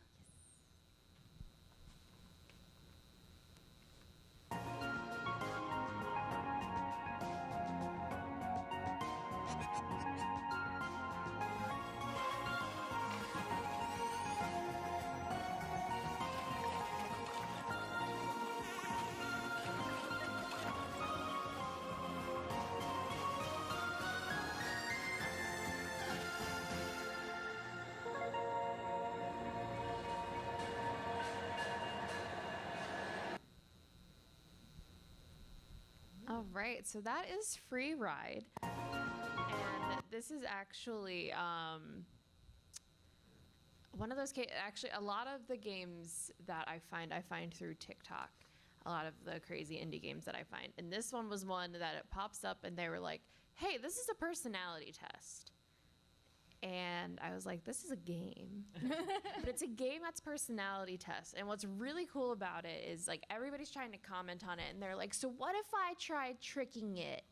All right, so that is Free Ride. And this is actually one of those actually a lot of the games that I find through TikTok. A lot of the crazy indie games that I find. And this one was one that it pops up and they were like, "Hey, this is a personality test." And I was like, this is a game. But it's a game that's personality test. And what's really cool about it is like everybody's trying to comment on it and they're like, so what if I tried tricking it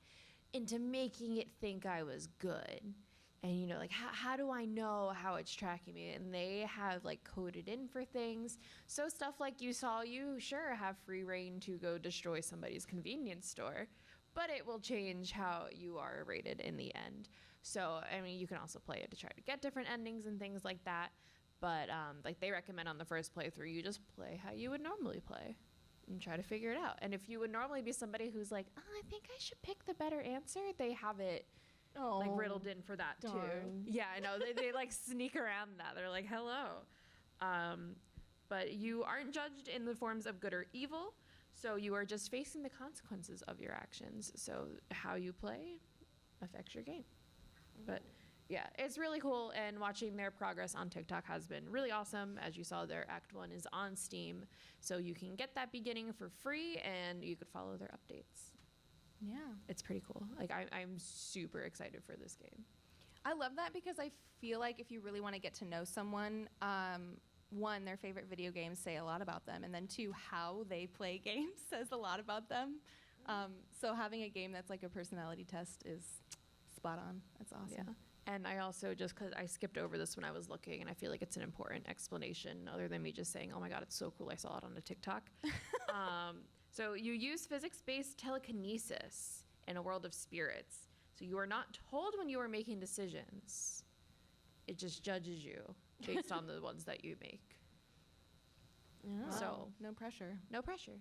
into making it think I was good? And you know, like how do I know how it's tracking me? And they have like coded in for things. So stuff like you sure have free reign to go destroy somebody's convenience store, but it will change how you are rated in the end. So, I mean, you can also play it to try to get different endings and things like that. But, like, they recommend on the first playthrough, you just play how you would normally play and try to figure it out. And if you would normally be somebody who's like, oh, I think I should pick the better answer, they have it, like, riddled in for that, too. Yeah, I know. They like, sneak around that. They're like, hello. But you aren't judged in the forms of good or evil. So you are just facing the consequences of your actions. So how you play affects your game. But yeah, it's really cool, and watching their progress on TikTok has been really awesome. As you saw, their Act 1 is on Steam, so you can get that beginning for free, and you could follow their updates. Yeah. It's pretty cool. Like, I'm super excited for this game. I love that because I feel like if you really want to get to know someone, one, their favorite video games say a lot about them, and then two, how they play games says a lot about them. So having a game that's like a personality test is spot on. That's awesome. Yeah. And I also, just because I skipped over this when I was looking, and I feel like it's an important explanation other than me just saying, oh my God, it's so cool, I saw it on a TikTok. So you use physics-based telekinesis in a world of spirits. So you are not told when you are making decisions. It just judges you based on the ones that you make. Oh, So no pressure. no pressure.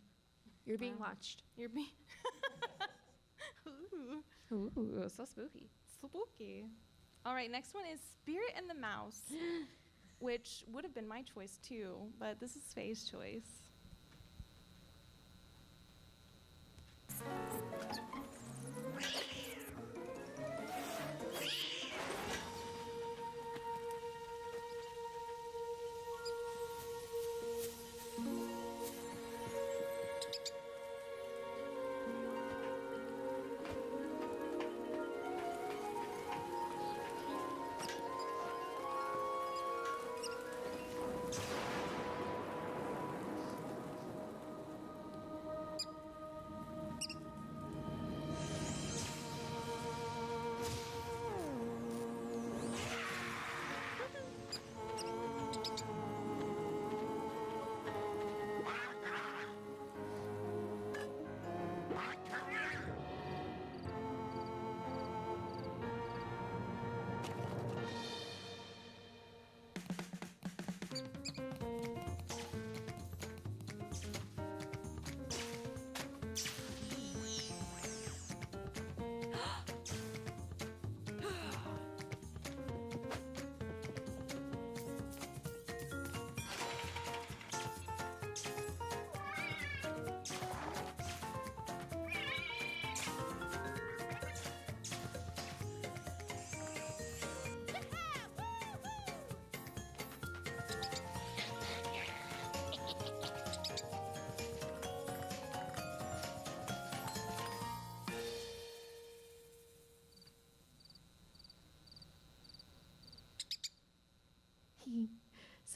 You're being Wow. watched. You're being Ooh, so spooky. spooky. All right, next one is Spirit and the Mouse, which would have been my choice too, but this is Faye's choice.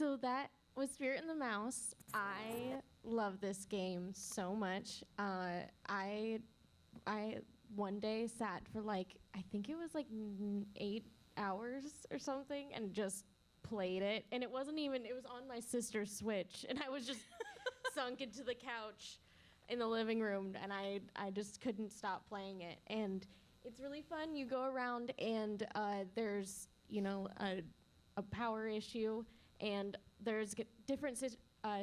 So that was Spirit and the Mouse. I love this game so much. I one day sat for like, I think it was like 8 hours or something, and just played it. And it was on my sister's Switch, and I was just sunk into the couch in the living room, and I just couldn't stop playing it. And it's really fun. You go around, and there's, a power issue, and there's different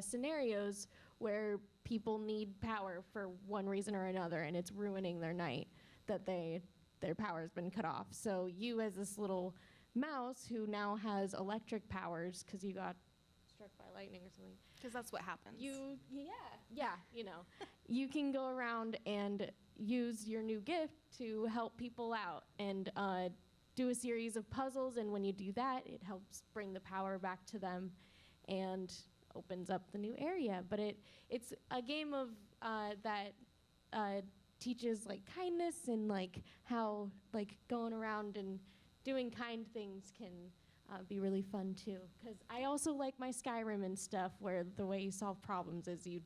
scenarios where people need power for one reason or another, and it's ruining their night that their power's been cut off. So you, as this little mouse who now has electric powers because you got struck by lightning or something. Because that's what happens. You can go around and use your new gift to help people out and do a series of puzzles, and when you do that, it helps bring the power back to them and opens up the new area. But it's a game of that teaches like kindness and like how like going around and doing kind things can be really fun too. Because I also like my Skyrim and stuff where the way you solve problems is you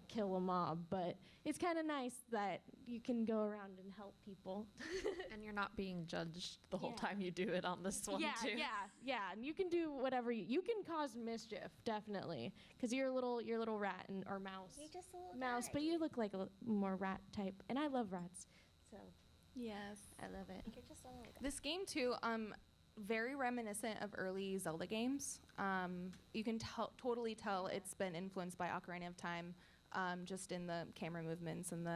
kill a mob. But it's kind of nice that you can go around and help people. And you're not being judged the whole Yeah. time you do it on this one, too. Yeah. And you can do whatever you can cause mischief, definitely. Because you're a little rat or mouse. You're just a little Mouse, guy. but you look like a more rat type. And I love rats. So Yes. I love it. You're just a little guy. This game too, very reminiscent of early Zelda games. You can totally tell it's been influenced by Ocarina of Time, just in the camera movements and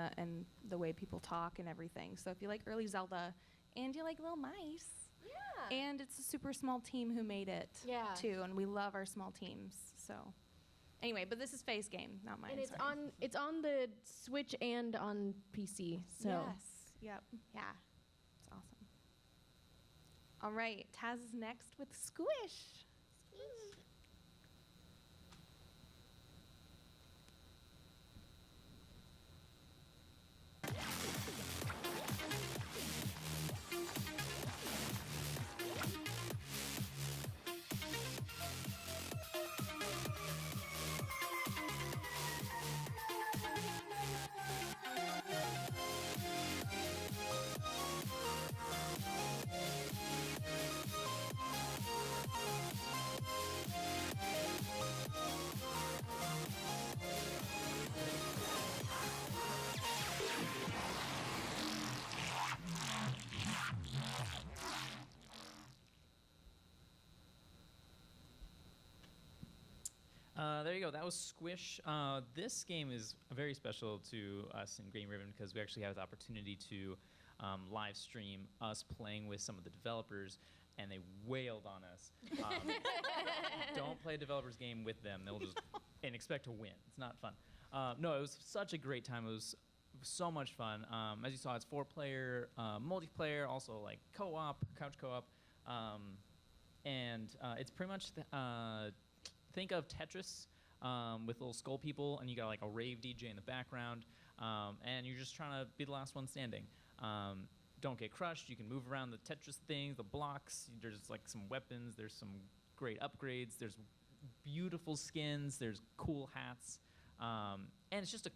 the way people talk and everything. So if you like early Zelda and you like little mice, Yeah. and it's a super small team who made it Yeah. too, and we love our small teams. So anyway, but this is Faye's game, not mine. And sorry. it's on the Switch and on PC. So Yes. Yep. yeah. It's awesome. All right, Taz is next with Squish. There you go. That was Squish. This game is very special to us in Green Ribbon because we actually have the opportunity to live stream us playing with some of the developers, and they wailed on us. Don't play a developer's game with them. They'll just and expect to win. It's not fun. No, it was such a great time. It was so much fun. As you saw, it's 4-player, multiplayer, also like co-op, couch co-op, and it's pretty much think of Tetris with little skull people, and you got like a rave DJ in the background, and you're just trying to be the last one standing. Don't get crushed. You can move around the Tetris things, the blocks. There's like some weapons. There's some great upgrades. There's beautiful skins. There's cool hats. And it's just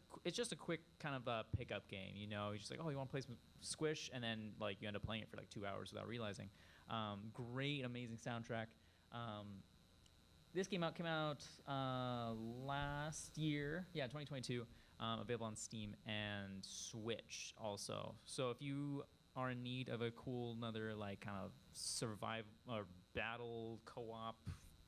a quick kind of a pickup game. You know, you're just like, oh, you want to play some Squish, and then like you end up playing it for like 2 hours without realizing. Great, amazing soundtrack. This came out last year, 2022. Available on Steam and Switch also. So if you are in need of a cool another like kind of survive or battle co-op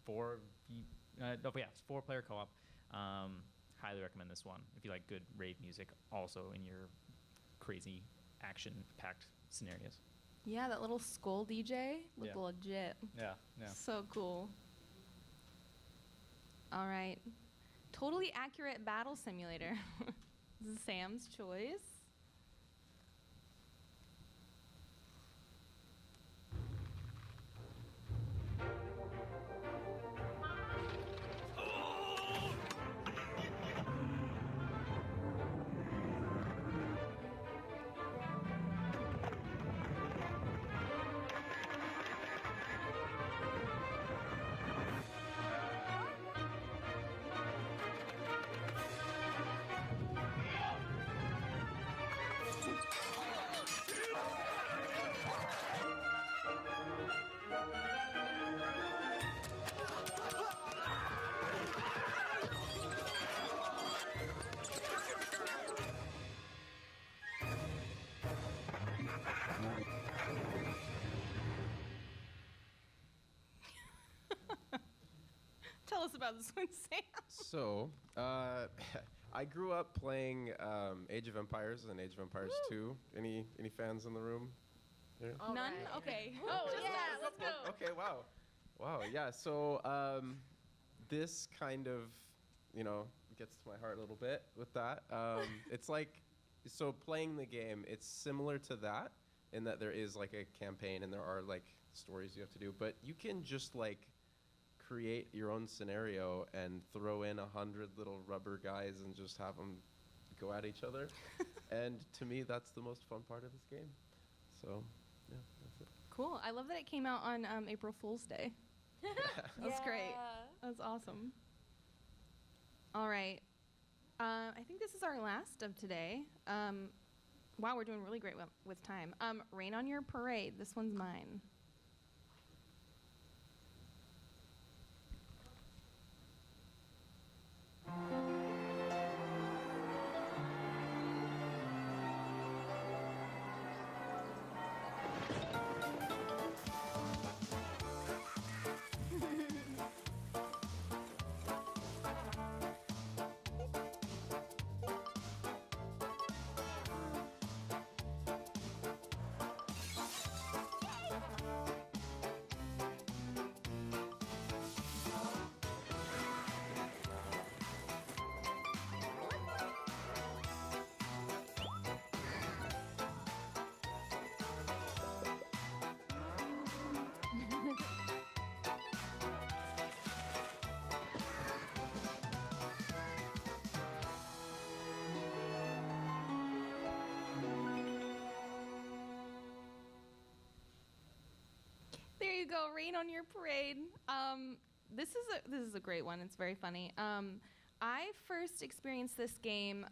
4-player co-op, highly recommend this one if you like good rave music also in your crazy action-packed scenarios. Yeah, that little skull DJ looked Yeah. legit. Yeah. So cool. All right. Totally accurate battle simulator. This is Sam's choice. us about this one, Sam. So, I grew up playing Age of Empires and Age of Empires 2. Any fans in the room? Yeah? All None? right. Okay. Oh, yeah, let's go. Okay, wow. Wow, yeah. So, this kind of, gets to my heart a little bit with that. It's like, so playing the game, it's similar to that in that there is like a campaign and there are like stories you have to do, but you can just like create your own scenario and throw in 100 little rubber guys and just have them go at each other. And to me, that's the most fun part of this game. So, yeah, that's it. Cool. I love that it came out on April Fool's Day. That's great. That's awesome. All right. I think this is our last of today. Wow, we're doing really great with time. Rain on Your Parade. This one's mine. There you go, Rain on Your Parade. This is a great one. It's very funny. I first experienced this game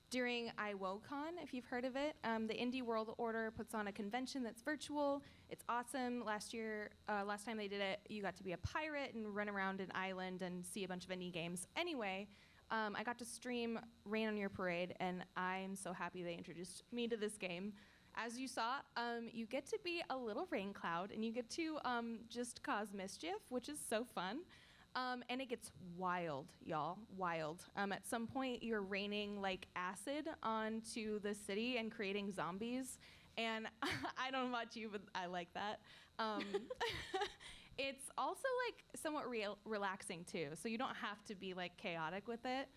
during IWOCon, if you've heard of it. The Indie World Order puts on a convention that's virtual. It's awesome. Last time they did it, you got to be a pirate and run around an island and see a bunch of indie games. Anyway, I got to stream Rain on Your Parade, and I'm so happy they introduced me to this game. As you saw, you get to be a little rain cloud, and you get to just cause mischief, which is so fun. And it gets wild, y'all, wild. At some point, you're raining like acid onto the city and creating zombies. And I don't know about you, but I like that. It's also like somewhat relaxing too, so you don't have to be like chaotic with it.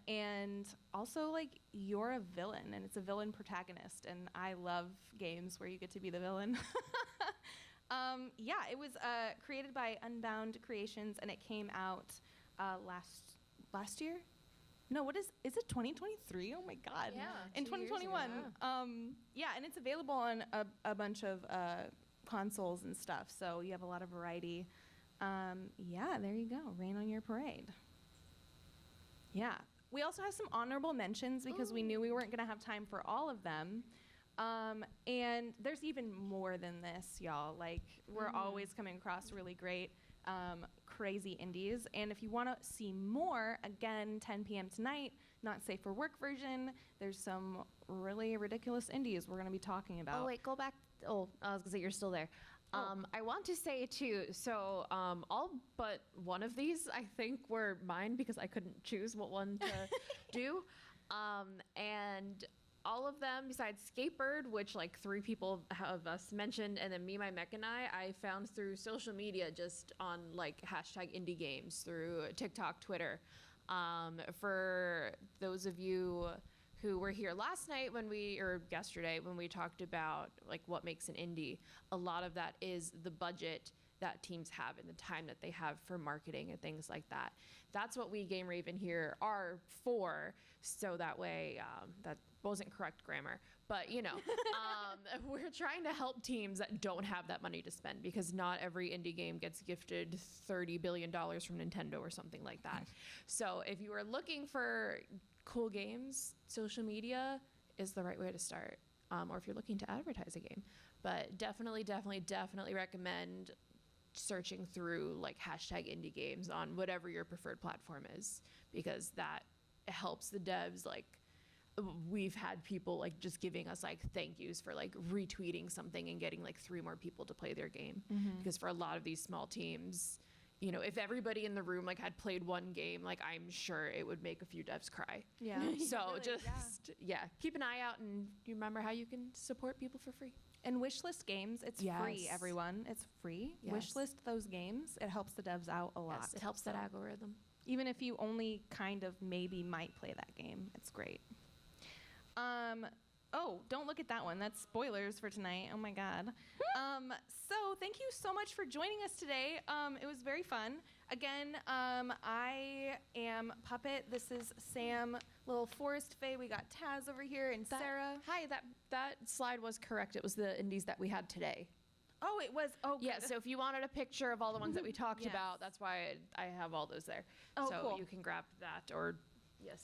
And also, like, you're a villain, and it's a villain protagonist, and I love games where you get to be the villain. Yeah, it was created by Unbound Creations, and it came out last year? No, is it 2023? Oh my God. Yeah, in 2 years ago, 2021. Yeah, and it's available on a bunch of consoles and stuff, so you have a lot of variety. Yeah, there you go. Rain on Your Parade. Yeah. We also have some honorable mentions because we knew we weren't going to have time for all of them. And there's even more than this, y'all. Like, we're always coming across really great, crazy indies. And if you want to see more, again, 10 p.m. tonight, Not Safe for Work version, there's some really ridiculous indies we're going to be talking about. Oh, wait, go back. Oh, I was going to say you're still there. I want to say, too, so all but one of these, I think, were mine because I couldn't choose what one to do. And all of them, besides Skatebird, which, like, 3 people have us mentioned, and then Me, My Mech, and I found through social media just on, like, hashtag indie games through TikTok, Twitter. For those of you who were here last night or yesterday when we talked about like what makes an indie, a lot of that is the budget that teams have and the time that they have for marketing and things like that. That's what we Game Raven here are for, so that way, that wasn't correct grammar, but we're trying to help teams that don't have that money to spend, because not every indie game gets gifted $30 billion from Nintendo or something like that. So if you are looking for cool games, social media is the right way to start, or if you're looking to advertise a game. But definitely recommend searching through like hashtag indie games on whatever your preferred platform is, because that helps the devs. Like, we've had people like just giving us like thank yous for like retweeting something and getting like 3 more people to play their game, because for a lot of these small teams, you know, if everybody in the room like had played one game, like I'm sure it would make a few devs cry. Yeah. So Really, just keep an eye out, and you remember how you can support people for free. And wishlist games, it's free, Yes. everyone. It's free. Yes. Wishlist those games. It helps the devs out a lot. Yes, it helps that algorithm. Even if you only kind of maybe might play that game, it's great. Oh, don't look at that one. That's spoilers for tonight. Oh my God. So thank you so much for joining us today. It was very fun. Again, I am Puppet. This is Sam, Little Forest Faye. We got Taz over here and Sarah. Hi, that slide was correct. It was the indies that we had today. Oh, it was. Oh, Yeah, good. so if you wanted a picture of all the ones that we talked Yes. about, that's why I have all those there. Oh, so cool. you can grab that or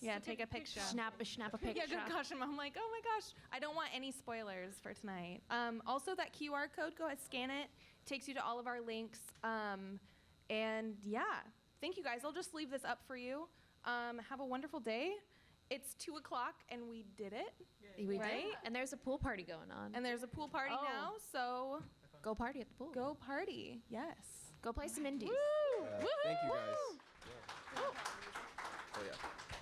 Yeah, take a picture. snap a picture. Yeah, good gosh. I'm like, oh my gosh. I don't want any spoilers for tonight. Also, that QR code, go ahead, scan it. Takes you to all of our links. And yeah, thank you guys. I'll just leave this up for you. Have a wonderful day. It's 2 o'clock and we did it. We Right? did. And there's a pool party going on. And there's a pool party Oh. now, so Go party at the pool. go party. Yes. Go play some indies. Thank you guys. Yeah. Oh, yeah.